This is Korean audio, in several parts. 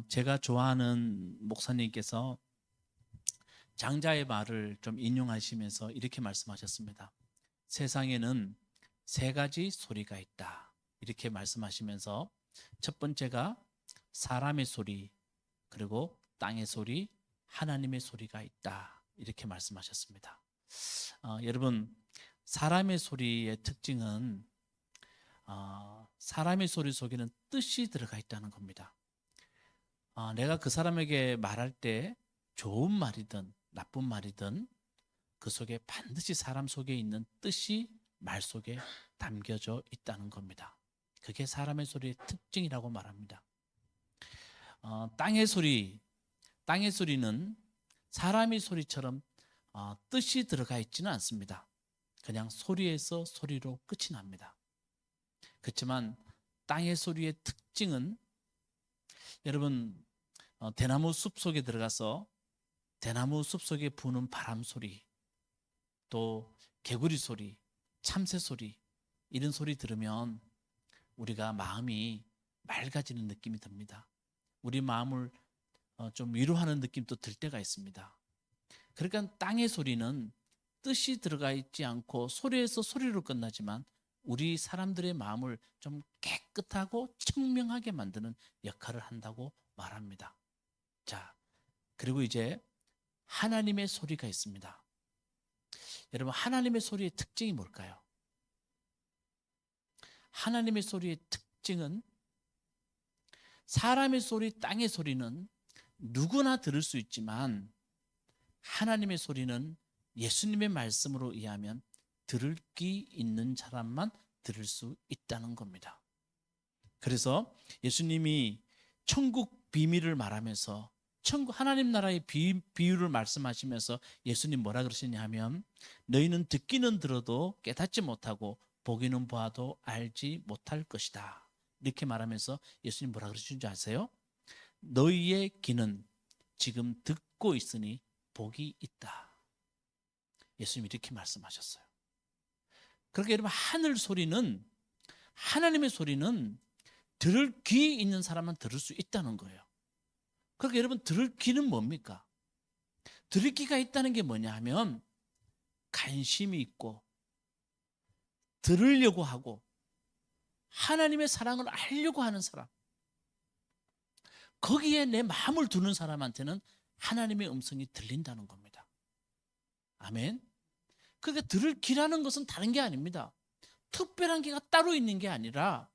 제가 좋아하는 목사님께서 장자의 말을 좀 인용하시면서 이렇게 말씀하셨습니다. 세상에는 세 가지 소리가 있다. 이렇게 말씀하시면서 첫 번째가 사람의 소리, 그리고 땅의 소리, 하나님의 소리가 있다. 이렇게 말씀하셨습니다. 여러분, 사람의 소리의 특징은 사람의 소리 속에는 뜻이 들어가 있다는 겁니다. 내가 그 사람에게 말할 때 좋은 말이든 나쁜 말이든 그 속에 반드시 사람 속에 있는 뜻이 말 속에 담겨져 있다는 겁니다. 그게 사람의 소리의 특징이라고 말합니다. 땅의 소리는 사람의 소리처럼 뜻이 들어가 있지는 않습니다. 그냥 소리에서 소리로 끝이 납니다. 그렇지만 땅의 소리의 특징은 여러분 대나무 숲 속에 들어가서 대나무 숲 속에 부는 바람 소리, 또 개구리 소리, 참새 소리, 이런 소리 들으면 우리가 마음이 맑아지는 느낌이 듭니다. 우리 마음을 좀 위로하는 느낌도 들 때가 있습니다. 그러니까 땅의 소리는 뜻이 들어가 있지 않고 소리에서 소리로 끝나지만 우리 사람들의 마음을 좀 깨끗하고 청명하게 만드는 역할을 한다고 말합니다. 자, 그리고 이제 하나님의 소리가 있습니다. 여러분, 하나님의 소리의 특징이 뭘까요? 하나님의 소리의 특징은 사람의 소리, 땅의 소리는 누구나 들을 수 있지만 하나님의 소리는 예수님의 말씀으로 의하면 들을 귀 있는 사람만 들을 수 있다는 겁니다. 그래서 예수님이 천국 비밀을 말하면서 하나님 나라의 비유를 말씀하시면서 예수님 뭐라 그러시냐 하면 너희는 듣기는 들어도 깨닫지 못하고 보기는 보아도 알지 못할 것이다. 이렇게 말하면서 예수님 뭐라 그러신 줄 아세요? 너희의 귀는 지금 듣고 있으니 복이 있다. 예수님이 이렇게 말씀하셨어요. 그렇게 여러분, 하나님의 소리는 들을 귀 있는 사람만 들을 수 있다는 거예요. 그러니까 여러분, 들을 귀는 뭡니까? 들을 귀가 있다는 게 뭐냐 하면 관심이 있고 들으려고 하고 하나님의 사랑을 알려고 하는 사람, 거기에 내 마음을 두는 사람한테는 하나님의 음성이 들린다는 겁니다. 아멘. 그러니까 들을 귀라는 것은 다른 게 아닙니다. 특별한 귀가 따로 있는 게 아니라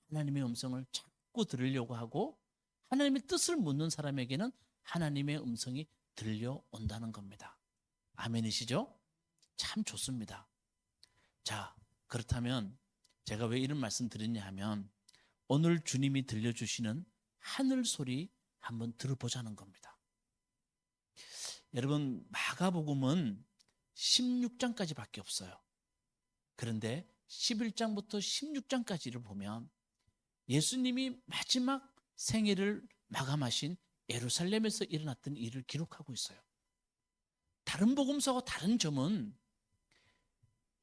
하나님의 음성을 자꾸 들으려고 하고 하나님의 뜻을 묻는 사람에게는 하나님의 음성이 들려온다는 겁니다. 아멘이시죠? 참 좋습니다. 자, 그렇다면 제가 왜 이런 말씀 드렸냐 하면 오늘 주님이 들려주시는 하늘 소리 한번 들어보자는 겁니다. 여러분, 마가복음은 16장까지밖에 없어요. 그런데 11장부터 16장까지를 보면 예수님이 마지막 생애를 마감하신 예루살렘에서 일어났던 일을 기록하고 있어요. 다른 복음서와 다른 점은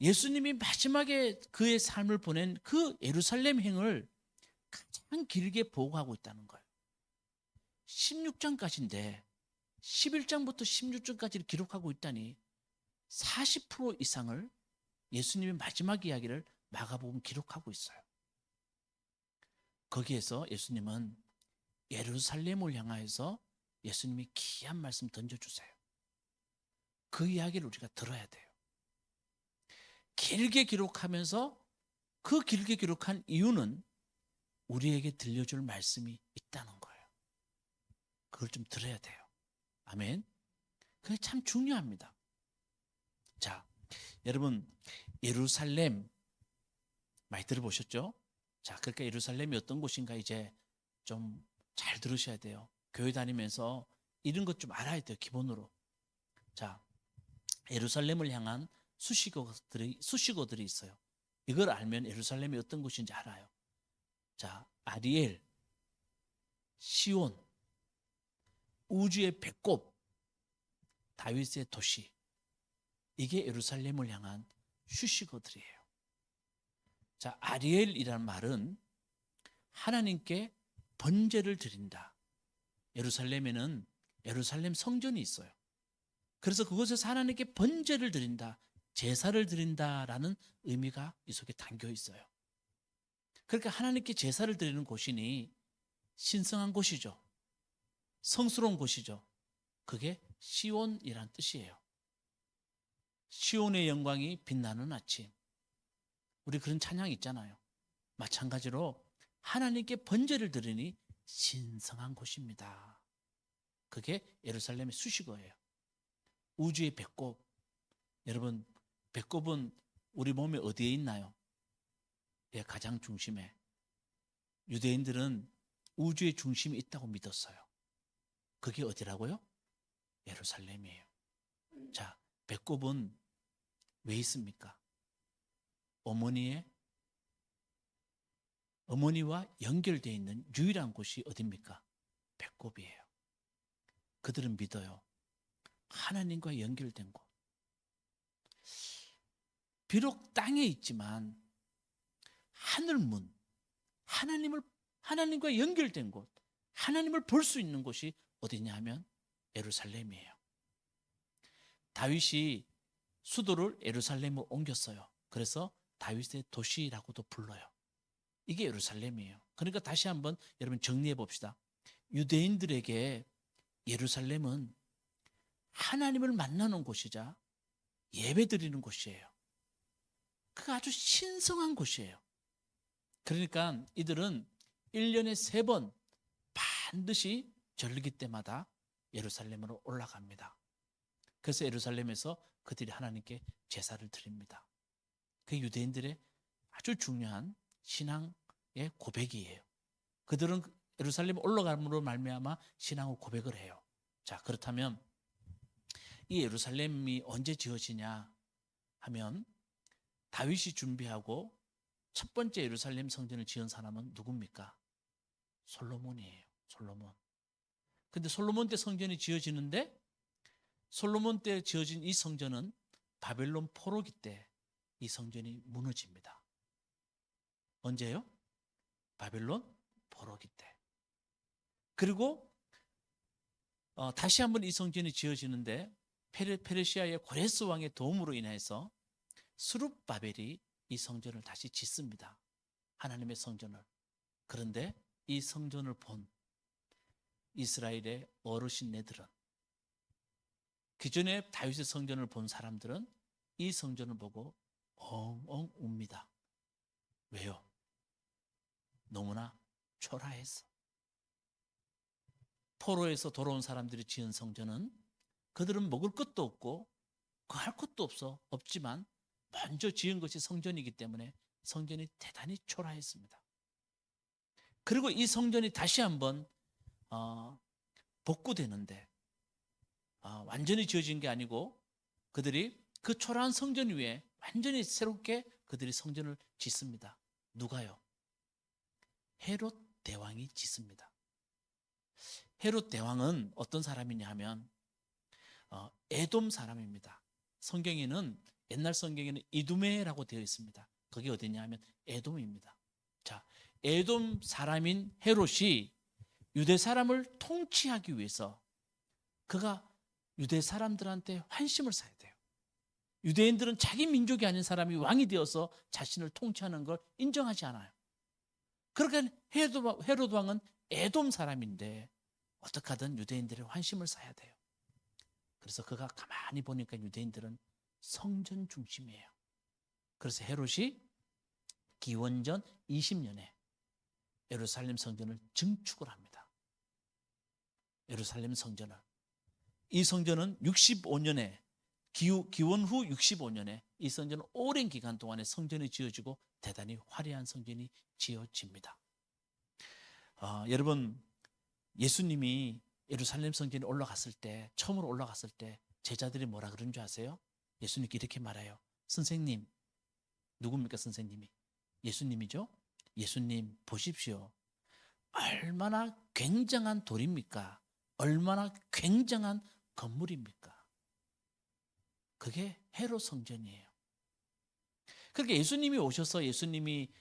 예수님이 마지막에 그의 삶을 보낸 그 예루살렘 행을 가장 길게 보고하고 있다는 거예요. 16장까지인데 11장부터 16장까지를 기록하고 있다니 40% 이상을 예수님의 마지막 이야기를 마가복음 기록하고 있어요. 거기에서 예수님은 예루살렘을 향하여서 예수님이 귀한 말씀 던져주세요. 그 이야기를 우리가 들어야 돼요. 길게 기록하면서 그 길게 기록한 이유는 우리에게 들려줄 말씀이 있다는 거예요. 그걸 좀 들어야 돼요. 아멘. 그게 참 중요합니다. 자, 여러분, 예루살렘 많이 들어보셨죠? 자, 그러니까 예루살렘이 어떤 곳인가 이제 좀 잘 들으셔야 돼요. 교회 다니면서 이런 것 좀 알아야 돼요, 기본으로. 자, 예루살렘을 향한 수식어들이 있어요. 이걸 알면 예루살렘이 어떤 곳인지 알아요. 자, 아리엘, 시온, 우주의 배꼽, 다윗의 도시. 이게 예루살렘을 향한 수식어들이에요. 자, 아리엘이라는 말은 하나님께 번제를 드린다, 예루살렘에는 예루살렘 성전이 있어요. 그래서 그곳에서 하나님께 번제를 드린다, 제사를 드린다라는 의미가 이 속에 담겨 있어요. 그러니까 하나님께 제사를 드리는 곳이니 신성한 곳이죠. 성스러운 곳이죠. 그게 시온이란 뜻이에요. 시온의 영광이 빛나는 아침. 우리 그런 찬양 있잖아요. 마찬가지로 하나님께 번제를 드리니 신성한 곳입니다. 그게 예루살렘의 수식어예요. 우주의 배꼽. 여러분, 배꼽은 우리 몸에 어디에 있나요? 예, 가장 중심에. 유대인들은 우주의 중심이 있다고 믿었어요. 그게 어디라고요? 예루살렘이에요. 자, 배꼽은 왜 있습니까? 어머니와 연결되어 있는 유일한 곳이 어디입니까? 배꼽이에요. 그들은 믿어요. 하나님과 연결된 곳. 비록 땅에 있지만 하늘문, 하나님과 연결된 곳, 하나님을 볼 수 있는 곳이 어디냐 하면 예루살렘이에요. 다윗이 수도를 예루살렘으로 옮겼어요. 그래서 다윗의 도시라고도 불러요. 이게 예루살렘이에요. 그러니까 다시 한번 여러분 정리해 봅시다. 유대인들에게 예루살렘은 하나님을 만나는 곳이자 예배드리는 곳이에요. 그 아주 신성한 곳이에요. 그러니까 이들은 1년에 3번 반드시 절기 때마다 예루살렘으로 올라갑니다. 그래서 예루살렘에서 그들이 하나님께 제사를 드립니다. 그게 유대인들의 아주 중요한 신앙의 고백이에요. 그들은 예루살렘 올라감으로 말미암아 신앙의 고백을 해요. 자, 그렇다면 이 예루살렘이 언제 지어지냐 하면 다윗이 준비하고 첫 번째 예루살렘 성전을 지은 사람은 누굽니까? 솔로몬이에요. 솔로몬. 근데 솔로몬 때 성전이 지어지는데 솔로몬 때 지어진 이 성전은 바벨론 포로기 때 이 성전이 무너집니다. 언제요? 바벨론 포로기 때. 그리고 다시 한번 이 성전이 지어지는데 페르시아의 고레스 왕의 도움으로 인해서 스룹바벨이 이 성전을 다시 짓습니다. 하나님의 성전을. 그런데 이 성전을 본 이스라엘의 어르신네들은, 기존에 다윗의 성전을 본 사람들은 이 성전을 보고 엉엉 웁니다. 왜요? 너무나 초라해서. 포로에서 돌아온 사람들이 지은 성전은 그들은 먹을 것도 없고 할 것도 없지만 먼저 지은 것이 성전이기 때문에 성전이 대단히 초라했습니다. 그리고 이 성전이 다시 한번 복구되는데 완전히 지어진 게 아니고 그들이 그 초라한 성전 위에 완전히 새롭게 그들이 성전을 짓습니다. 누가요? 헤롯 대왕이 짓습니다. 헤롯 대왕은 어떤 사람이냐 하면 에돔 사람입니다. 성경에는, 옛날 성경에는 이두메라고 되어 있습니다. 그게 어디냐 하면 에돔입니다. 자, 에돔 사람인 헤롯이 유대 사람을 통치하기 위해서 그가 유대 사람들한테 환심을 사야 돼요. 유대인들은 자기 민족이 아닌 사람이 왕이 되어서 자신을 통치하는 걸 인정하지 않아요. 그러니까 헤롯 왕은 에돔 사람인데 어떻게 하든 유대인들의 환심을 사야 돼요. 그래서 그가 가만히 보니까 유대인들은 성전 중심이에요. 그래서 헤롯이 기원전 20년에 예루살렘 성전을 증축을 합니다. 예루살렘 성전을. 이 성전은 65년에 기원 후 65년에 이 성전은 오랜 기간 동안에 성전이 지어지고 대단히 화려한 성전이 지어집니다. 여러분, 예수님이 예루살렘 성전에 올라갔을 때, 처음으로 올라갔을 때 제자들이 뭐라 그런 줄 아세요? 예수님께 이렇게 말해요. 선생님, 누굽니까 선생님이? 예수님이죠? 예수님 보십시오. 얼마나 굉장한 돌입니까? 얼마나 굉장한 건물입니까? 그게 헤롯 성전이에요. 그러니까 예수님이 오셔서 예수님이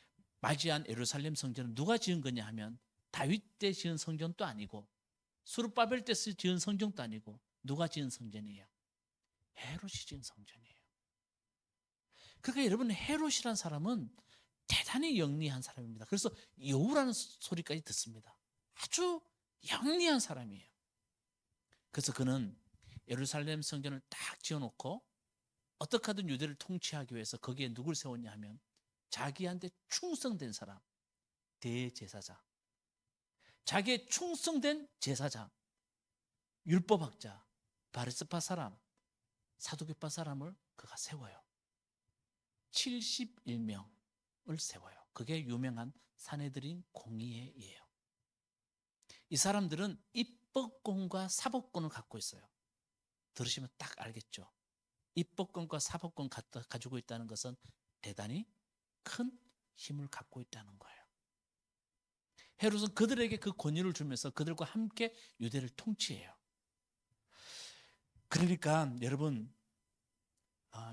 맞이한 예루살렘 성전은 누가 지은 거냐 하면 다윗 때 지은 성전도 아니고 수르바벨 때 지은 성전도 아니고 누가 지은 성전이에요? 헤롯이 지은 성전이에요. 그러니까 여러분, 헤롯이라는 사람은 대단히 영리한 사람입니다. 그래서 여우라는 소리까지 듣습니다. 아주 영리한 사람이에요. 그래서 그는 예루살렘 성전을 딱 지어놓고 어떻게 하든 유대를 통치하기 위해서 거기에 누굴 세웠냐 하면 자기한테 충성된 사람, 대제사장, 자기의 충성된 제사장, 율법학자, 바리새파 사람, 사두개파 사람을 그가 세워요. 71명을 세워요. 그게 유명한 사내들인 공의회예요. 이 사람들은 입법권과 사법권을 갖고 있어요. 들으시면 딱 알겠죠. 입법권과 사법권 가지고 있다는 것은 대단히 큰 힘을 갖고 있다는 거예요. 헤롯은 그들에게 그 권위를 주면서 그들과 함께 유대를 통치해요. 그러니까 여러분,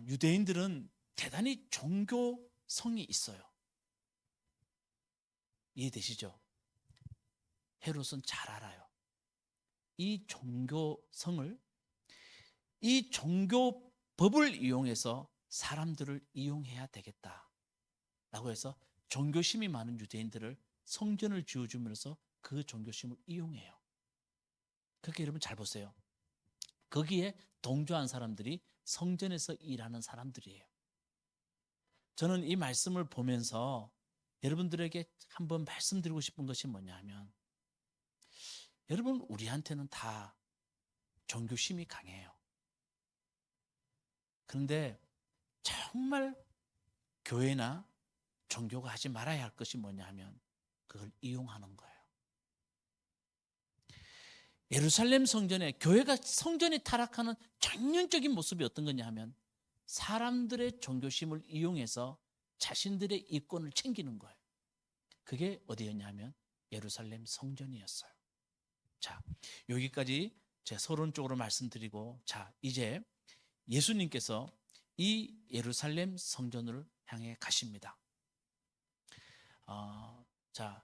유대인들은 대단히 종교성이 있어요. 이해되시죠? 헤롯은 잘 알아요. 이 종교성을, 이 종교법을 이용해서 사람들을 이용해야 되겠다라고 해서 종교심이 많은 유대인들을 성전을 지어주면서 그 종교심을 이용해요. 그렇게 여러분 잘 보세요. 거기에 동조한 사람들이 성전에서 일하는 사람들이에요. 저는 이 말씀을 보면서 여러분들에게 한번 말씀드리고 싶은 것이 뭐냐 하면, 여러분, 우리한테는 다 종교심이 강해요. 그런데 정말 교회나 종교가 하지 말아야 할 것이 뭐냐 하면 그걸 이용하는 거예요. 예루살렘 성전에, 교회가 성전이 타락하는 전형적인 모습이 어떤 거냐 하면 사람들의 종교심을 이용해서 자신들의 이권을 챙기는 거예요. 그게 어디였냐 하면 예루살렘 성전이었어요. 자, 여기까지 제가 서론적으로 말씀드리고, 자, 이제 예수님께서 이 예루살렘 성전을 향해 가십니다. 자,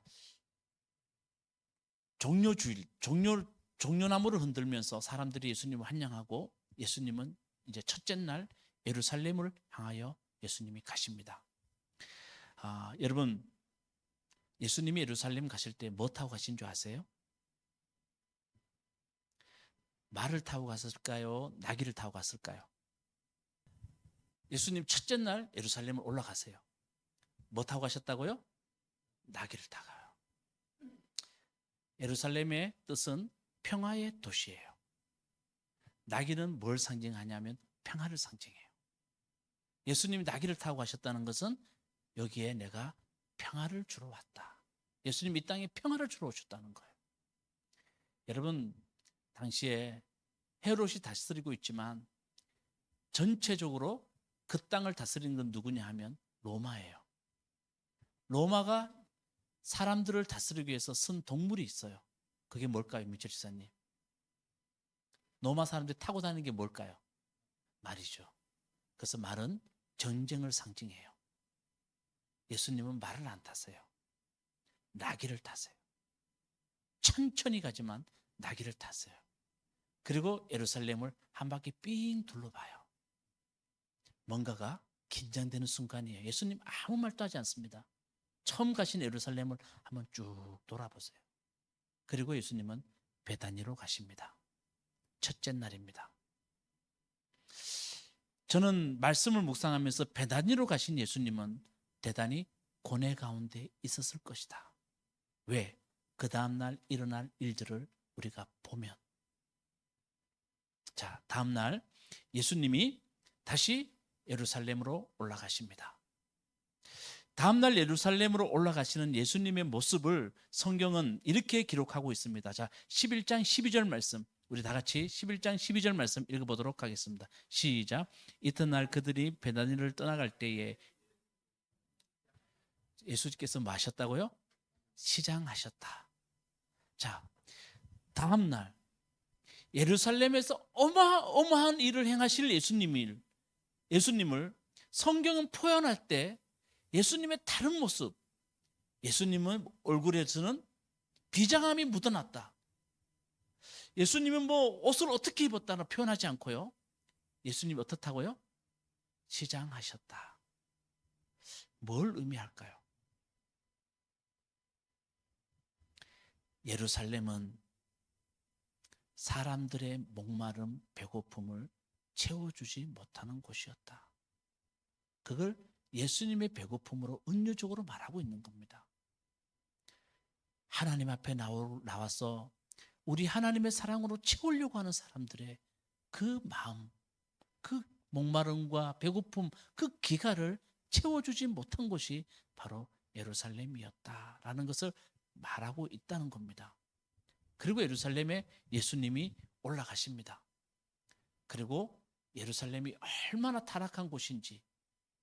종려나무를 흔들면서 사람들이 예수님을 환영하고, 예수님은 이제 첫째 날 예루살렘을 향하여 예수님이 가십니다. 여러분, 예수님이 예루살렘 가실 때 뭐 타고 가신 줄 아세요? 말을 타고 갔을까요? 나귀를 타고 갔을까요? 예수님 첫째 날 예루살렘을 올라가세요. 뭐 타고 가셨다고요? 나귀를 타고 가요. 예루살렘의 뜻은 평화의 도시예요. 나귀는 뭘 상징하냐면 평화를 상징해요. 예수님이 나귀를 타고 가셨다는 것은 여기에 내가 평화를 주러 왔다. 예수님 이 땅에 평화를 주러 오셨다는 거예요. 여러분, 당시에 헤롯이 다스리고 있지만 전체적으로 그 땅을 다스리는 건 누구냐 하면 로마예요. 로마가 사람들을 다스리기 위해서 쓴 동물이 있어요. 그게 뭘까요, 민철 지사님? 로마 사람들이 타고 다니는 게 뭘까요? 말이죠. 그래서 말은 전쟁을 상징해요. 예수님은 말을 안 타세요. 나귀를 타세요. 천천히 가지만 나귀를 타세요. 그리고 예루살렘을 한 바퀴 삥 둘러봐요. 뭔가가 긴장되는 순간이에요. 예수님 아무 말도 하지 않습니다. 처음 가신 예루살렘을 한번 쭉 돌아보세요. 그리고 예수님은 베다니로 가십니다. 첫째 날입니다. 저는 말씀을 묵상하면서 베다니로 가신 예수님은 대단히 고뇌 가운데 있었을 것이다. 왜? 그 다음날 일어날 일들을 우리가 보면. 자, 다음날 예수님이 다시 예루살렘으로 올라가십니다. 다음날 예루살렘으로 올라가시는 예수님의 모습을 성경은 이렇게 기록하고 있습니다. 자, 11장 12절 말씀, 우리 다 같이 11장 12절 말씀 읽어보도록 하겠습니다. 시작. 이튿날 그들이 베다니를 떠나갈 때에 예수께서 뭐 하셨다고요? 시장하셨다. 자, 다음날 예루살렘에서 어마어마한 일을 행하실 예수님을 성경은 표현할 때 예수님의 다른 모습, 예수님은 얼굴에서는 비장함이 묻어났다. 예수님은 뭐 옷을 어떻게 입었다는 표현하지 않고요. 예수님이 어떻다고요? 시장하셨다. 뭘 의미할까요? 예루살렘은 사람들의 목마름, 배고픔을 채워주지 못하는 곳이었다. 그걸 예수님의 배고픔으로 은유적으로 말하고 있는 겁니다. 하나님 앞에 나와서 우리 하나님의 사랑으로 채우려고 하는 사람들의 그 마음, 그 목마름과 배고픔, 그 기갈을 채워주지 못한 곳이 바로 예루살렘이었다라는 것을 말하고 있다는 겁니다. 그리고 예루살렘에 예수님이 올라가십니다. 그리고 예루살렘이 얼마나 타락한 곳인지,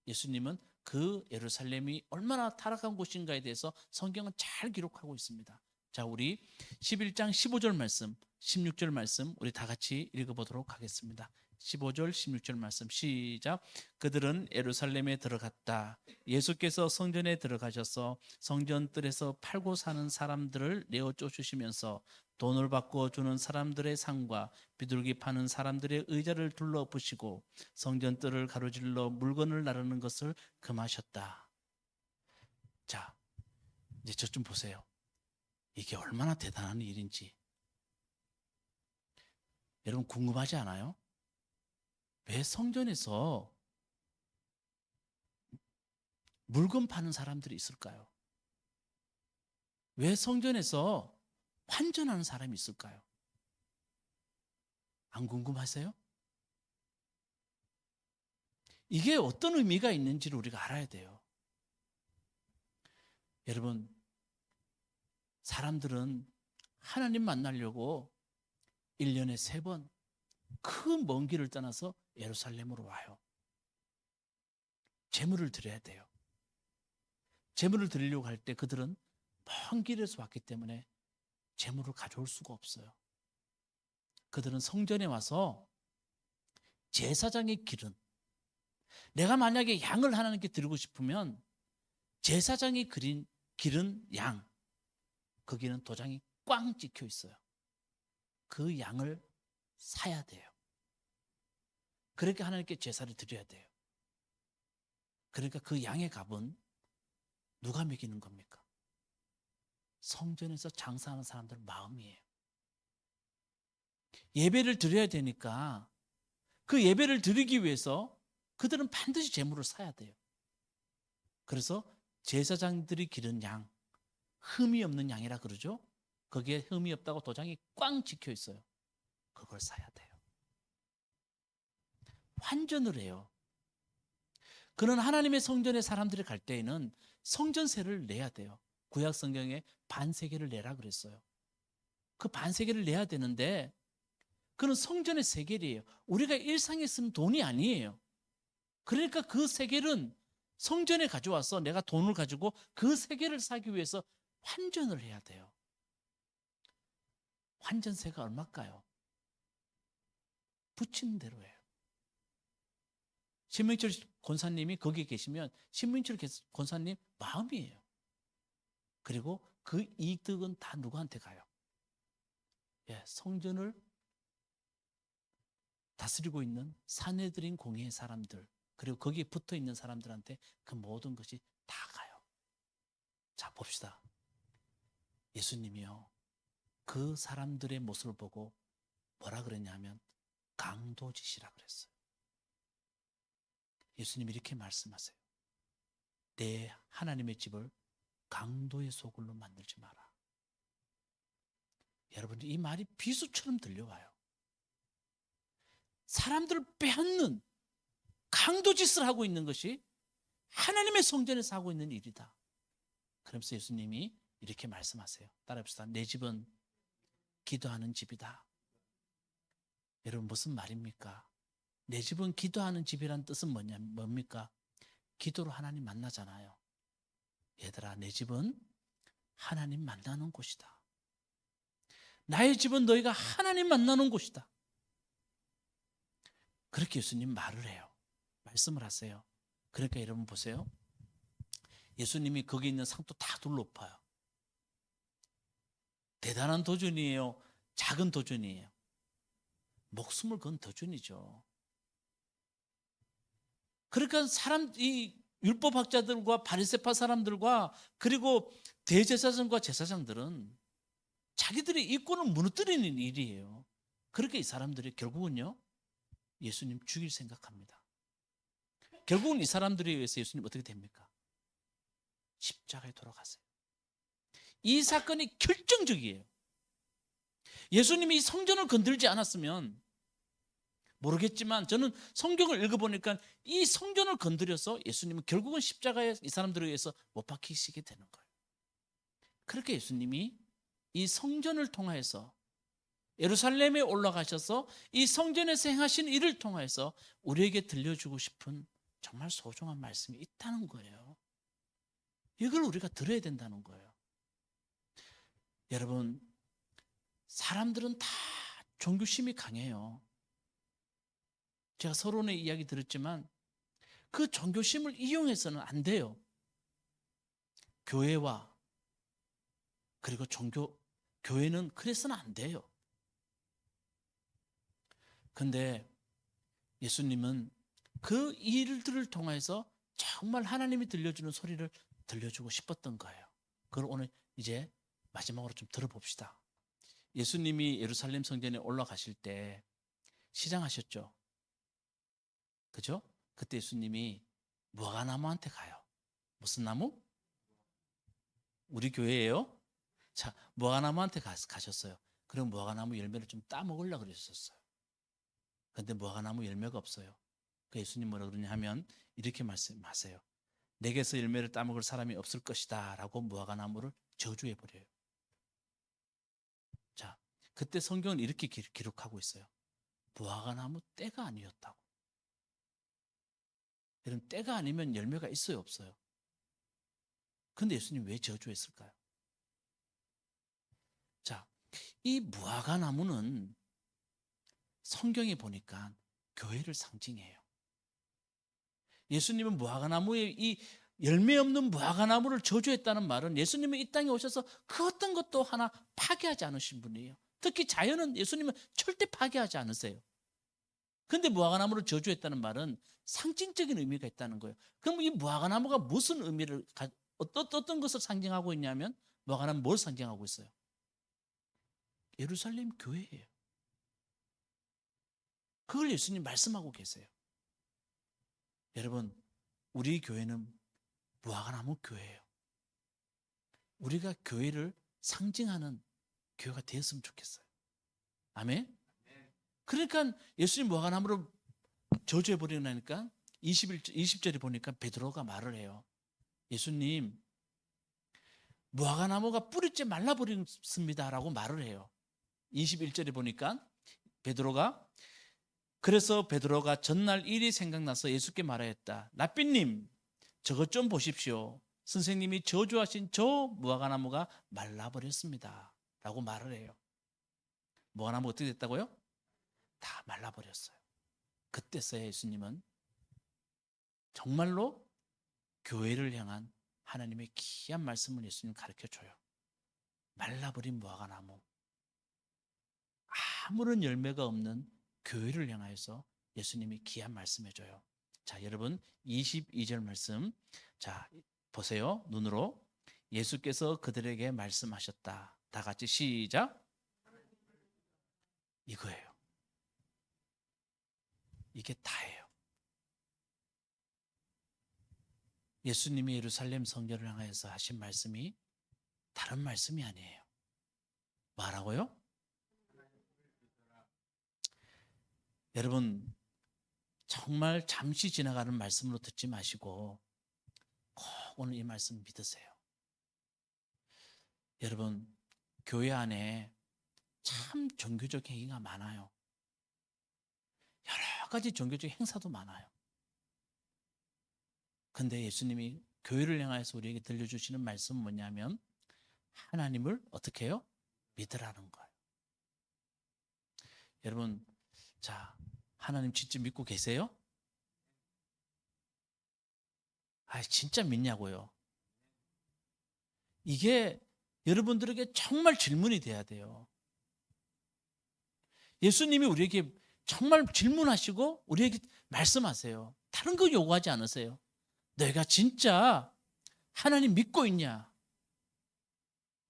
예수님은 그 예루살렘이 얼마나 타락한 곳인가에 대해서 성경은 잘 기록하고 있습니다. 자, 우리 11장 15절 말씀, 16절 말씀 우리 다 같이 읽어보도록 하겠습니다. 15절 16절 말씀 시작. 그들은 예루살렘에 들어갔다. 예수께서 성전에 들어가셔서 성전 뜰에서 팔고 사는 사람들을 내어 쫓으시면서 돈을 바꿔 주는 사람들의 상과 비둘기 파는 사람들의 의자를 둘러부시고 성전 뜰을 가로질러 물건을 나르는 것을 금하셨다. 자, 이제 저 좀 보세요. 이게 얼마나 대단한 일인지 여러분 궁금하지 않아요? 왜 성전에서 물건 파는 사람들이 있을까요? 왜 성전에서 환전하는 사람이 있을까요? 안 궁금하세요? 이게 어떤 의미가 있는지를 우리가 알아야 돼요. 여러분, 사람들은 하나님 만나려고 1년에 3번 그 먼 길을 떠나서 예루살렘으로 와요. 제물을 드려야 돼요. 제물을 드리려고 할 때 그들은 먼 길에서 왔기 때문에 제물을 가져올 수가 없어요. 그들은 성전에 와서 제사장의 길은, 내가 만약에 양을 하나님께 드리고 싶으면 제사장이 그린 기른 양, 거기는 도장이 꽝 찍혀 있어요. 그 양을 사야 돼요. 그러니까 하나님께 제사를 드려야 돼요. 그러니까 그 양의 값은 누가 매기는 겁니까? 성전에서 장사하는 사람들 마음이에요. 예배를 드려야 되니까 그 예배를 드리기 위해서 그들은 반드시 제물을 사야 돼요. 그래서 제사장들이 기른 양, 흠이 없는 양이라 그러죠. 거기에 흠이 없다고 도장이 꽝 찍혀 있어요. 그걸 사야 돼요. 환전을 해요. 그런 하나님의 성전에 사람들이 갈 때에는 성전세를 내야 돼요. 구약 성경에 반세계를 내라 그랬어요. 그 반세계를 내야 되는데 그는 성전의 세겔이에요. 우리가 일상에 쓰는 돈이 아니에요. 그러니까 그 세겔은 성전에 가져와서 내가 돈을 가지고 그 세겔을 사기 위해서 환전을 해야 돼요. 환전세가 얼마일까요? 붙이는 대로예요. 신민철 권사님이 거기 계시면 신민철 권사님 마음이에요. 그리고 그 이득은 다 누구한테 가요? 예, 성전을 다스리고 있는 사내들인 공회의 사람들, 그리고 거기에 붙어 있는 사람들한테 그 모든 것이 다 가요. 자, 봅시다. 예수님이요, 그 사람들의 모습을 보고 뭐라 그랬냐면 강도짓이라 그랬어요. 예수님이 이렇게 말씀하세요. 내 하나님의 집을 강도의 소굴로 만들지 마라. 여러분, 이 말이 비수처럼 들려와요. 사람들을 빼앗는 강도짓을 하고 있는 것이 하나님의 성전에서 하고 있는 일이다. 그러면서 예수님이 이렇게 말씀하세요. 따라합시다. 내 집은 기도하는 집이다. 여러분, 무슨 말입니까? 내 집은 기도하는 집이란 뜻은 뭡니까? 기도로 하나님 만나잖아요. 얘들아, 내 집은 하나님 만나는 곳이다. 나의 집은 너희가 하나님 만나는 곳이다. 그렇게 예수님 말을 해요. 말씀을 하세요. 그러니까 여러분 보세요. 예수님이 거기 있는 상도 다 둘러엎어요. 대단한 도전이에요. 작은 도전이에요. 목숨을 건 도전이죠. 그러니까 이 율법학자들과 바리새파 사람들과 그리고 대제사장과 제사장들은 자기들의 이권을 무너뜨리는 일이에요. 그렇게 이 사람들이 결국은요, 예수님 죽일 생각합니다. 결국은 이 사람들에 의해서 예수님 어떻게 됩니까? 십자가에 돌아가세요. 이 사건이 결정적이에요. 예수님이 이 성전을 건들지 않았으면 모르겠지만 저는 성경을 읽어보니까 이 성전을 건드려서 예수님은 결국은 십자가에 이 사람들에 의해서 못 박히시게 되는 거예요. 그렇게 예수님이 이 성전을 통하여서 예루살렘에 올라가셔서 이 성전에서 행하신 일을 통하여서 우리에게 들려주고 싶은 정말 소중한 말씀이 있다는 거예요. 이걸 우리가 들어야 된다는 거예요. 여러분, 사람들은 다 종교심이 강해요. 제가 서론의 이야기 들었지만 그 종교심을 이용해서는 안 돼요. 교회와 그리고 교회는 그래서는 안 돼요. 근데 예수님은 그 일들을 통해서 정말 하나님이 들려주는 소리를 들려주고 싶었던 거예요. 그걸 오늘 이제 마지막으로 좀 들어봅시다. 예수님이 예루살렘 성전에 올라가실 때 시장하셨죠. 그죠? 그때 예수님이 무화과나무한테 가요. 무슨 나무? 우리 교회예요. 자, 무화과나무한테 가셨어요. 그럼 무화과나무 열매를 좀 따먹으려고 그러셨어요. 근데 무화과나무 열매가 없어요. 그 예수님 뭐라 그러냐 하면 이렇게 말씀하세요. 내게서 열매를 따먹을 사람이 없을 것이다 라고 무화과나무를 저주해 버려요. 자, 그때 성경은 이렇게 기록하고 있어요. 무화과나무 때가 아니었다고. 여러분, 때가 아니면 열매가 있어요, 없어요? 근데 예수님 왜 저주했을까요? 자, 이 무화과나무는 성경에 보니까 교회를 상징해요. 예수님은 무화과나무에 이 열매 없는 무화과나무를 저주했다는 말은 예수님은 이 땅에 오셔서 그 어떤 것도 하나 파괴하지 않으신 분이에요. 특히 자연은 예수님은 절대 파괴하지 않으세요. 근데 무화과나무를 저주했다는 말은 상징적인 의미가 있다는 거예요. 그럼 이 무화과나무가 무슨 의미를 어떤 것을 상징하고 있냐면 무화과나무는 뭘 상징하고 있어요? 예루살렘 교회예요. 그걸 예수님 말씀하고 계세요. 여러분, 우리 교회는 무화과나무 교회예요. 우리가 교회를 상징하는 교회가 되었으면 좋겠어요. 아멘? 그러니까 예수님 무화과나무를 저주해버리고 나니까 20절에 보니까 베드로가 말을 해요. 예수님, 무화과나무가 뿌리째 말라버렸습니다 라고 말을 해요. 21절에 보니까 그래서 베드로가 전날 일이 생각나서 예수께 말하였다. 랍비님, 저것 좀 보십시오. 선생님이 저주하신 저 무화과나무가 말라버렸습니다 라고 말을 해요. 무화과나무 어떻게 됐다고요? 다 말라버렸어요. 그때서야 예수님은 정말로 교회를 향한 하나님의 귀한 말씀을 예수님 가르쳐줘요. 말라버린 무화과나무, 아무런 열매가 없는 교회를 향하여서 예수님이 귀한 말씀해줘요. 자, 여러분 22절 말씀, 자 보세요. 눈으로. 예수께서 그들에게 말씀하셨다. 다 같이 시작. 이거예요. 이게 다예요. 예수님이 예루살렘 성전을 향하여서 하신 말씀이 다른 말씀이 아니에요. 뭐라고요? 여러분, 정말 잠시 지나가는 말씀으로 듣지 마시고 꼭 오늘 이 말씀 믿으세요. 여러분, 교회 안에 참 종교적 행위가 많아요. 여러 가지 종교적 행사도 많아요. 근데 예수님이 교회를 향해서 우리에게 들려주시는 말씀은 뭐냐면 하나님을 어떻게 해요? 믿으라는 거예요. 여러분, 자, 하나님 진짜 믿고 계세요? 아, 진짜 믿냐고요? 이게 여러분들에게 정말 질문이 돼야 돼요. 예수님이 우리에게 정말 질문하시고 우리에게 말씀하세요. 다른 거 요구하지 않으세요. 내가 진짜 하나님 믿고 있냐?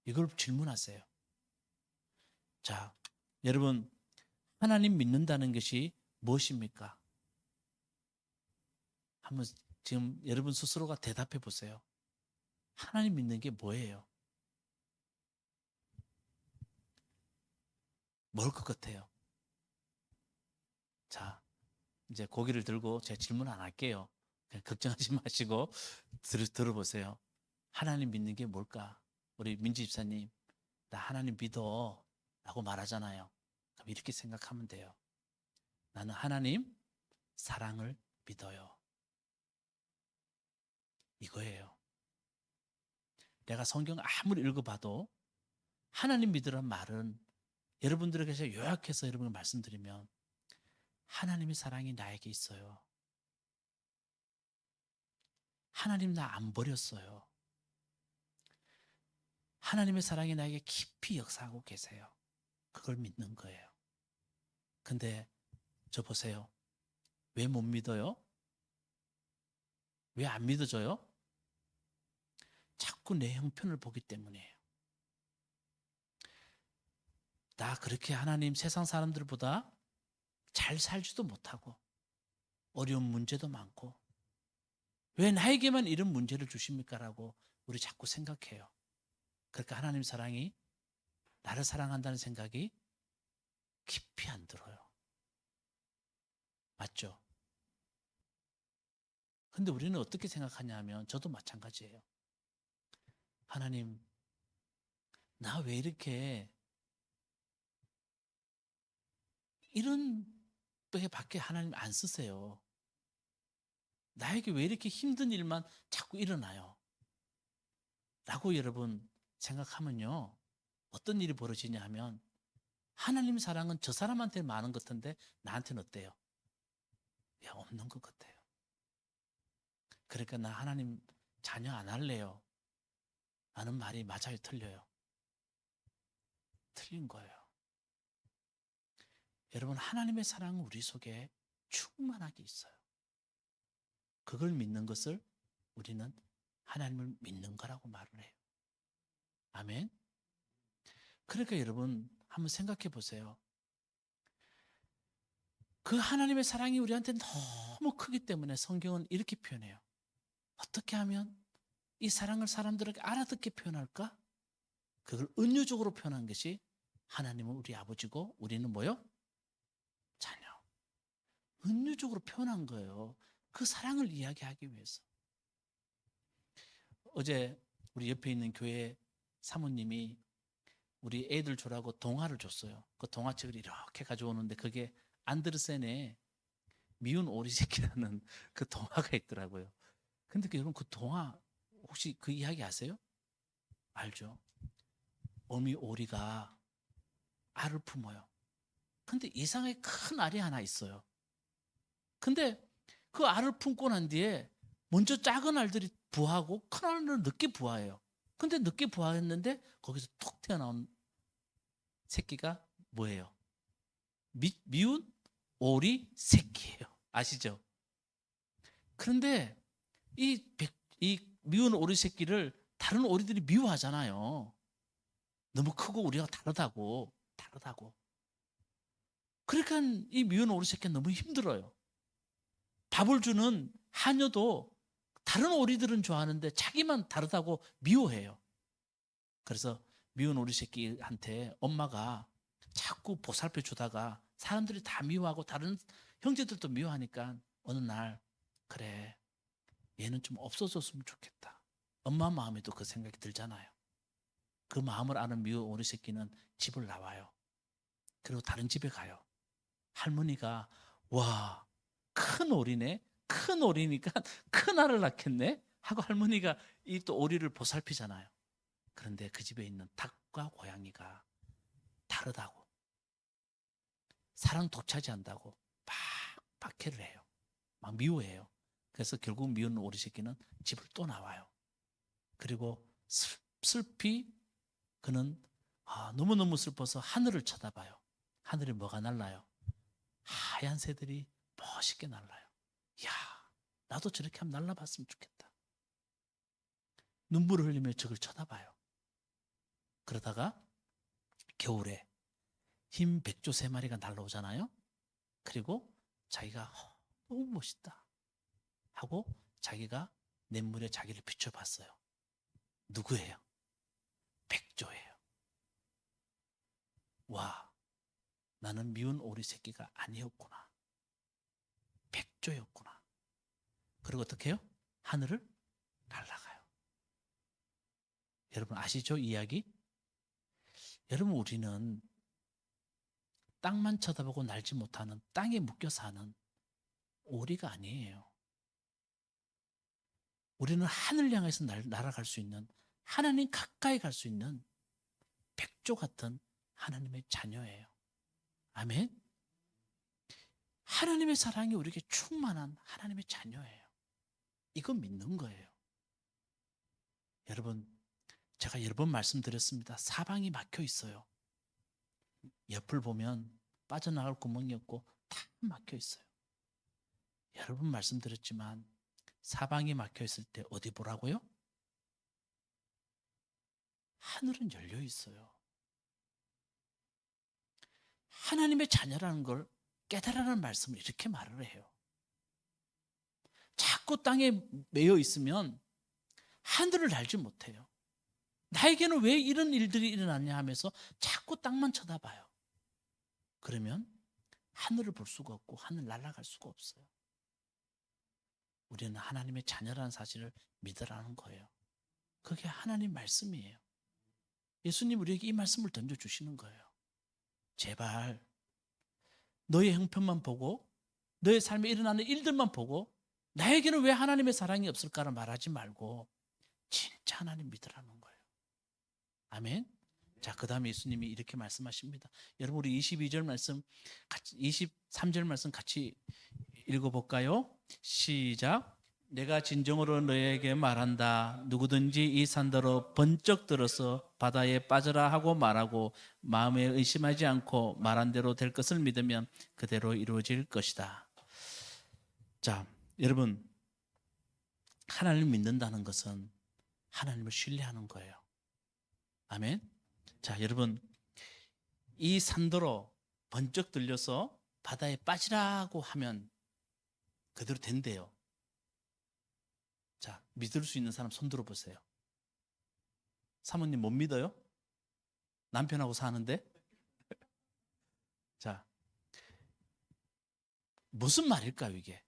이걸 질문하세요. 자, 여러분, 하나님 믿는다는 것이 무엇입니까? 한번 지금 여러분 스스로가 대답해 보세요. 하나님 믿는 게 뭐예요? 뭘 것 같아요? 자, 이제 고개를 들고 제 질문 안 할게요. 그냥 걱정하지 마시고 들어보세요. 하나님 믿는 게 뭘까? 우리 민지 집사님, 나 하나님 믿어 라고 말하잖아요. 그럼 이렇게 생각하면 돼요. 나는 하나님 사랑을 믿어요. 이거예요. 내가 성경 아무리 읽어봐도 하나님 믿으란 말은 여러분들에게 요약해서 여러분을 말씀드리면 하나님의 사랑이 나에게 있어요. 하나님 나 안 버렸어요. 하나님의 사랑이 나에게 깊이 역사하고 계세요. 그걸 믿는 거예요. 근데 저 보세요. 왜 못 믿어요? 왜 안 믿어져요? 자꾸 내 형편을 보기 때문이에요. 나 그렇게 하나님 세상 사람들보다 잘 살지도 못하고 어려운 문제도 많고 왜 나에게만 이런 문제를 주십니까? 라고 우리 자꾸 생각해요. 그러니까 하나님 사랑이 나를 사랑한다는 생각이 깊이 안 들어요. 맞죠? 근데 우리는 어떻게 생각하냐 하면 저도 마찬가지예요. 하나님, 나 왜 이렇게 이런 밖에 하나님 안 쓰세요? 나에게 왜 이렇게 힘든 일만 자꾸 일어나요? 라고 여러분 생각하면요. 어떤 일이 벌어지냐 하면 하나님 사랑은 저 사람한테 많은 것 같은데 나한테는 어때요? 야, 없는 것 같아요. 그러니까 나 하나님 자녀 안 할래요. 라는 말이 맞아요, 틀려요? 틀린 거예요. 여러분, 하나님의 사랑은 우리 속에 충만하게 있어요. 그걸 믿는 것을 우리는 하나님을 믿는 거라고 말을 해요. 아멘. 그러니까 여러분 한번 생각해 보세요. 그 하나님의 사랑이 우리한테 너무 크기 때문에 성경은 이렇게 표현해요. 어떻게 하면 이 사랑을 사람들에게 알아듣게 표현할까? 그걸 은유적으로 표현한 것이 하나님은 우리 아버지고 우리는 뭐요? 자녀. 은유적으로 표현한 거예요. 그 사랑을 이야기하기 위해서. 어제 우리 옆에 있는 교회 사모님이 우리 애들 주라고 동화를 줬어요. 그 동화책을 이렇게 가져오는데 그게 안데르센의 미운 오리 새끼라는 그 동화가 있더라고요. 근데 여러분 그 동화 혹시 그 이야기 아세요? 알죠? 어미 오리가 알을 품어요. 근데 이상하게 큰 알이 하나 있어요. 근데 그 알을 품고 난 뒤에 먼저 작은 알들이 부화하고 큰 알은 늦게 부화해요. 근데 늦게 부화했는데 거기서 톡 튀어나온 새끼가 뭐예요? 미운 오리 새끼예요. 아시죠? 그런데 이 미운 오리 새끼를 다른 오리들이 미워하잖아요. 너무 크고 우리가 다르다고. 그러니까 이 미운 오리 새끼는 너무 힘들어요. 밥을 주는 하녀도 다른 오리들은 좋아하는데 자기만 다르다고 미워해요. 그래서 미운 오리 새끼한테 엄마가 자꾸 보살펴 주다가 사람들이 다 미워하고 다른 형제들도 미워하니까 어느 날 그래 얘는 좀 없어졌으면 좋겠다. 엄마 마음에도 그 생각이 들잖아요. 그 마음을 아는 미운 오리 새끼는 집을 나와요. 그리고 다른 집에 가요. 할머니가 와, 큰 오리네. 큰 오리니까 큰 알을 낳겠네. 하고 할머니가 이 또 오리를 보살피잖아요. 그런데 그 집에 있는 닭과 고양이가 다르다고. 사랑 독차지한다고 막 박해를 해요. 막 미워해요. 그래서 결국 미운 오리 새끼는 집을 또 나와요. 그리고 슬피 그는 너무너무 슬퍼서 하늘을 쳐다봐요. 하늘에 뭐가 날라요? 하얀 새들이 멋있게 날라요. 이야, 나도 저렇게 한번 날라봤으면 좋겠다. 눈물을 흘리며 저걸 쳐다봐요. 그러다가 겨울에 흰 백조 3마리가 날라오잖아요. 그리고 자기가 너무 멋있다 하고 자기가 냇물에 자기를 비춰봤어요. 누구예요? 백조예요. 와, 나는 미운 오리 새끼가 아니었구나. 백조였구나. 그리고 어떻게 해요? 하늘을 날아가요. 여러분 아시죠? 이 이야기? 여러분 우리는 땅만 쳐다보고 날지 못하는, 땅에 묶여 사는 오리가 아니에요. 우리는 하늘 향해서 날아갈 수 있는, 하나님 가까이 갈 수 있는 백조 같은 하나님의 자녀예요. 아멘. 하나님의 사랑이 우리에게 충만한 하나님의 자녀예요. 이거 믿는 거예요. 여러분, 제가 여러 번 말씀드렸습니다. 사방이 막혀 있어요. 옆을 보면 빠져나갈 구멍이 없고 다 막혀 있어요. 여러 번 말씀드렸지만 사방이 막혀 있을 때 어디 보라고요? 하늘은 열려 있어요. 하나님의 자녀라는 걸 깨달으라는 말씀을 이렇게 말을 해요. 자꾸 땅에 매여 있으면 하늘을 알지 못해요. 나에게는 왜 이런 일들이 일어나냐 하면서 자꾸 땅만 쳐다봐요. 그러면 하늘을 볼 수가 없고 하늘 날아갈 수가 없어요. 우리는 하나님의 자녀라는 사실을 믿으라는 거예요. 그게 하나님 말씀이에요. 예수님 우리에게 이 말씀을 던져주시는 거예요. 제발 너의 형편만 보고 너의 삶에 일어나는 일들만 보고 나에게는 왜 하나님의 사랑이 없을까를 말하지 말고 진짜 하나님 믿으라는 거예요. 아멘. 자, 그 다음에 예수님이 이렇게 말씀하십니다. 여러분 우리 22절 말씀, 23절 말씀 같이 읽어볼까요? 시작. 내가 진정으로 너에게 말한다. 누구든지 이 산더러 번쩍 들어서 바다에 빠져라 하고 말하고 마음에 의심하지 않고 말한 대로 될 것을 믿으면 그대로 이루어질 것이다. 자, 여러분 하나님을 믿는다는 것은 하나님을 신뢰하는 거예요. 아멘. 자, 여러분 이 산더러 번쩍 들려서 바다에 빠지라고 하면 그대로 된대요. 자, 믿을 수 있는 사람 손 들어보세요. 사모님 못 믿어요? 남편하고 사는데? 자, 무슨 말일까요 이게?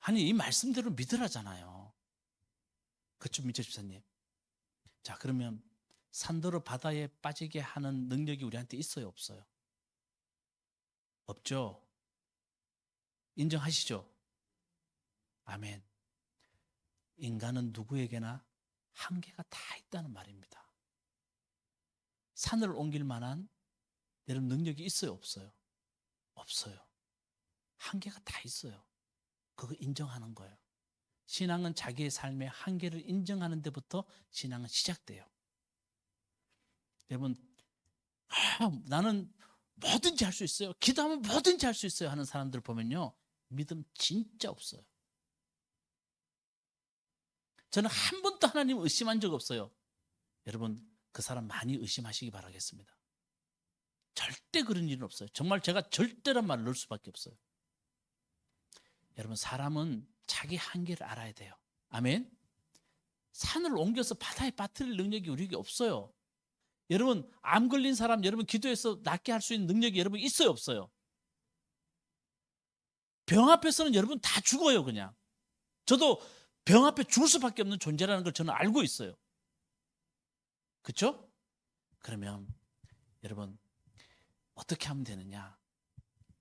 아니 이 말씀대로 믿으라잖아요. 그렇죠, 민철 집사님? 자, 그러면 산더러 바다에 빠지게 하는 능력이 우리한테 있어요, 없어요? 없죠? 인정하시죠? 아멘. 인간은 누구에게나 한계가 다 있다는 말입니다. 산을 옮길 만한 여러분 능력이 있어요, 없어요? 없어요. 한계가 다 있어요. 그거 인정하는 거예요. 신앙은 자기의 삶의 한계를 인정하는 데부터 신앙은 시작돼요. 여러분, 나는 뭐든지 할 수 있어요. 기도하면 뭐든지 할 수 있어요 하는 사람들 보면요, 믿음 진짜 없어요. 저는 한 번도 하나님 의심한 적 없어요. 여러분 그 사람 많이 의심하시기 바라겠습니다. 절대 그런 일은 없어요. 정말 제가 절대란 말을 넣을 수밖에 없어요. 여러분 사람은 자기 한계를 알아야 돼요. 아멘. 산을 옮겨서 바다에 빠뜨릴 능력이 우리에게 없어요. 여러분 암 걸린 사람 여러분 기도해서 낫게 할 수 있는 능력이 여러분 있어요, 없어요? 병 앞에서는 여러분 다 죽어요. 그냥 저도 병 앞에 죽을 수밖에 없는 존재라는 걸 저는 알고 있어요. 그렇죠? 그러면 여러분 어떻게 하면 되느냐?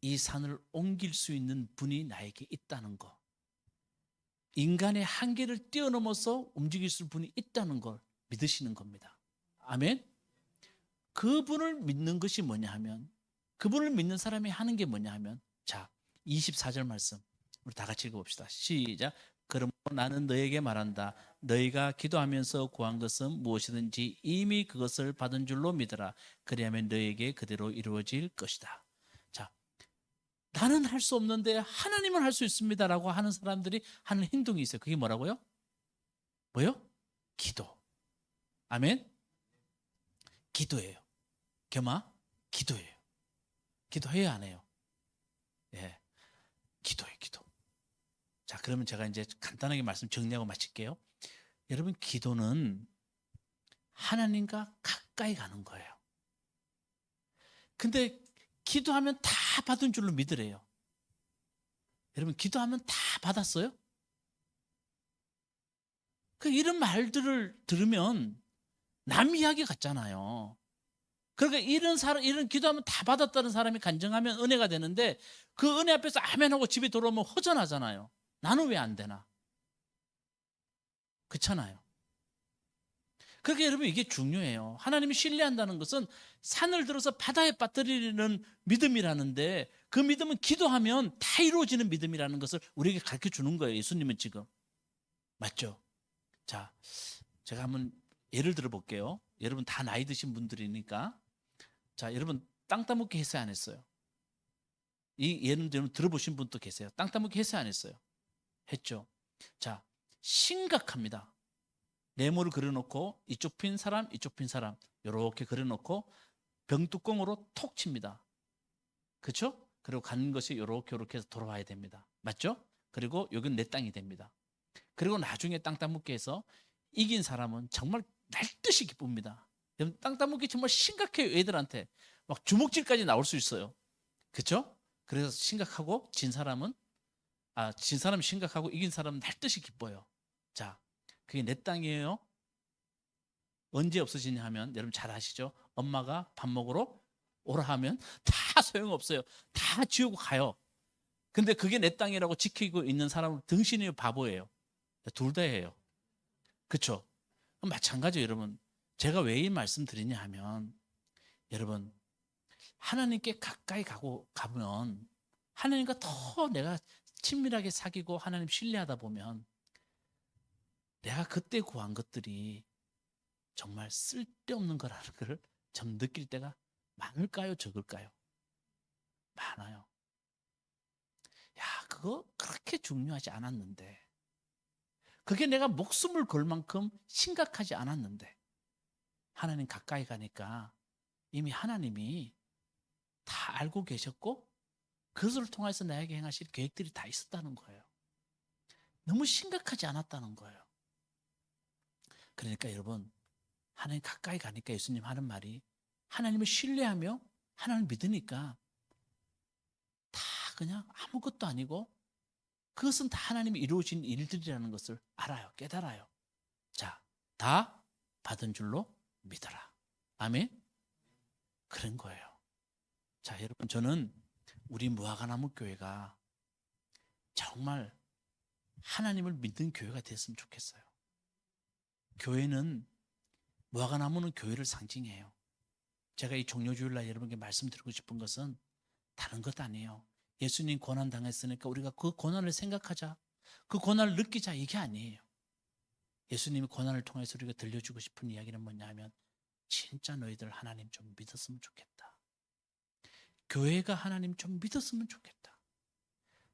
이 산을 옮길 수 있는 분이 나에게 있다는 거, 인간의 한계를 뛰어넘어서 움직일 수 있는 분이 있다는 걸 믿으시는 겁니다. 아멘. 그분을 믿는 것이 뭐냐 하면, 그분을 믿는 사람이 하는 게 뭐냐 하면, 자 24절 말씀 우리 다 같이 읽어봅시다. 시작. 그럼 나는 너에게 말한다. 너희가 기도하면서 구한 것은 무엇이든지 이미 그것을 받은 줄로 믿어라. 그리하면 너에게 그대로 이루어질 것이다. 자, 나는 할 수 없는데 하나님은 할 수 있습니다라고 하는 사람들이 하는 행동이 있어요. 그게 뭐라고요? 뭐요? 기도. 아멘. 기도예요. 겸아 기도예요. 기도해야 안 해요. 예, 기도예요, 기도. 자, 그러면 제가 이제 간단하게 말씀 정리하고 마칠게요. 여러분, 기도는 하나님과 가까이 가는 거예요. 근데 기도하면 다 받은 줄로 믿으래요. 여러분, 기도하면 다 받았어요? 이런 말들을 들으면 남 이야기 같잖아요. 그러니까 이런 기도하면 다 받았다는 사람이 간증하면 은혜가 되는데 그 은혜 앞에서 아멘하고 집에 돌아오면 허전하잖아요. 나는 왜 안 되나? 그렇잖아요. 그러니까 여러분 이게 중요해요. 하나님이 신뢰한다는 것은 산을 들어서 바다에 빠뜨리는 믿음이라는데 그 믿음은 기도하면 다 이루어지는 믿음이라는 것을 우리에게 가르쳐 주는 거예요. 예수님은 지금. 맞죠? 자, 제가 한번 예를 들어 볼게요. 여러분 다 나이 드신 분들이니까. 자, 여러분 땅 따먹기 했어요, 안 했어요? 이 예는 들어보신 분도 계세요. 땅 따먹기 했어요, 안 했어요? 했죠. 자, 심각합니다. 네모를 그려놓고 이쪽 핀 사람, 이쪽 핀 사람 이렇게 그려놓고 병뚜껑으로 톡 칩니다. 그렇죠? 그리고 가는 것이 이렇게 해서 돌아와야 됩니다. 맞죠? 그리고 여긴 내 땅이 됩니다. 그리고 나중에 땅 따먹기 해서 이긴 사람은 정말 날듯이 기쁩니다. 땅 따먹기 정말 심각해요. 애들한테 막 주먹질까지 나올 수 있어요. 그렇죠? 그래서 심각하고 진 사람은 심각하고 이긴 사람은 날듯이 기뻐요. 자, 그게 내 땅이에요. 언제 없어지냐 하면 여러분 잘 아시죠? 엄마가 밥 먹으러 오라 하면 다 소용없어요. 다 지우고 가요. 근데 그게 내 땅이라고 지키고 있는 사람은 등신이 바보예요. 둘 다 해요. 그렇죠? 마찬가지예요, 여러분. 제가 왜 이 말씀 드리냐 하면 여러분 하나님께 가까이 가면 하나님과 더 내가 친밀하게 사귀고 하나님 신뢰하다 보면 내가 그때 구한 것들이 정말 쓸데없는 거라는 걸 좀 느낄 때가 많을까요? 적을까요? 많아요. 야, 그거 그렇게 중요하지 않았는데 그게 내가 목숨을 걸 만큼 심각하지 않았는데 하나님 가까이 가니까 이미 하나님이 다 알고 계셨고 그것을 통해서 나에게 행하실 계획들이 다 있었다는 거예요. 너무 심각하지 않았다는 거예요. 그러니까 여러분 하나님 가까이 가니까 예수님 하는 말이 하나님을 신뢰하며 하나님을 믿으니까 다 그냥 아무것도 아니고 그것은 다 하나님이 이루어진 일들이라는 것을 알아요. 깨달아요. 자, 다 받은 줄로 믿어라. 아멘? 그런 거예요. 자, 여러분 저는 우리 무화과나무 교회가 정말 하나님을 믿는 교회가 됐으면 좋겠어요. 교회는 무화과나무는 교회를 상징해요. 제가 이 종료주일날 여러분께 말씀드리고 싶은 것은 다른 것 아니에요. 예수님 고난 당했으니까 우리가 그 고난을 생각하자. 그 고난을 느끼자 이게 아니에요. 예수님이 고난을 통해서 우리가 들려주고 싶은 이야기는 뭐냐 하면 진짜 너희들 하나님 좀 믿었으면 좋겠다. 교회가 하나님 좀 믿었으면 좋겠다.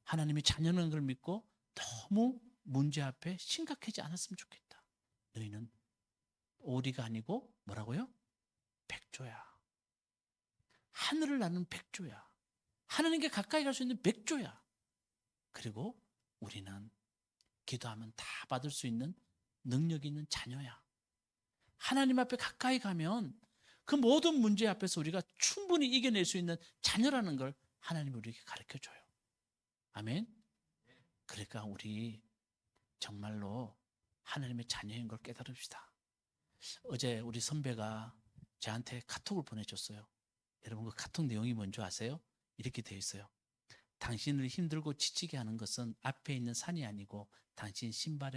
하나님이 자녀는 걸 믿고 너무 문제 앞에 심각하지 않았으면 좋겠다. 너희는 오리가 아니고 뭐라고요? 백조야. 하늘을 나는 백조야. 하나님께 가까이 갈 수 있는 백조야. 그리고 우리는 기도하면 다 받을 수 있는 능력 있는 자녀야. 하나님 앞에 가까이 가면 그 모든 문제 앞에서 우리가 충분히 이겨낼 수 있는 자녀라는 걸 하나님이 우리에게 가르쳐줘요. 아멘. 그러니까 우리 정말로 하나님의 자녀인 걸 깨달읍시다. 어제 우리 선배가 저한테 카톡을 보내줬어요. 여러분 그 카톡 내용이 뭔지 아세요? 이렇게 되어 있어요. 당신을 힘들고 지치게 하는 것은 앞에 있는 산이 아니고 당신 신발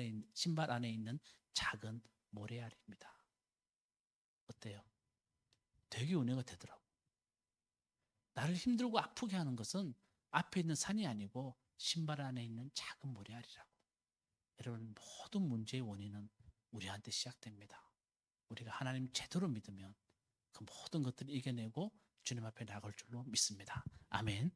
안에 있는 작은 모래알입니다. 어때요? 되게 은혜가 되더라고. 나를 힘들고 아프게 하는 것은 앞에 있는 산이 아니고 신발 안에 있는 작은 모래알이라고. 여러분, 모든 문제의 원인은 우리한테 시작됩니다. 우리가 하나님 제대로 믿으면 그 모든 것들을 이겨내고 주님 앞에 나갈 줄로 믿습니다. 아멘.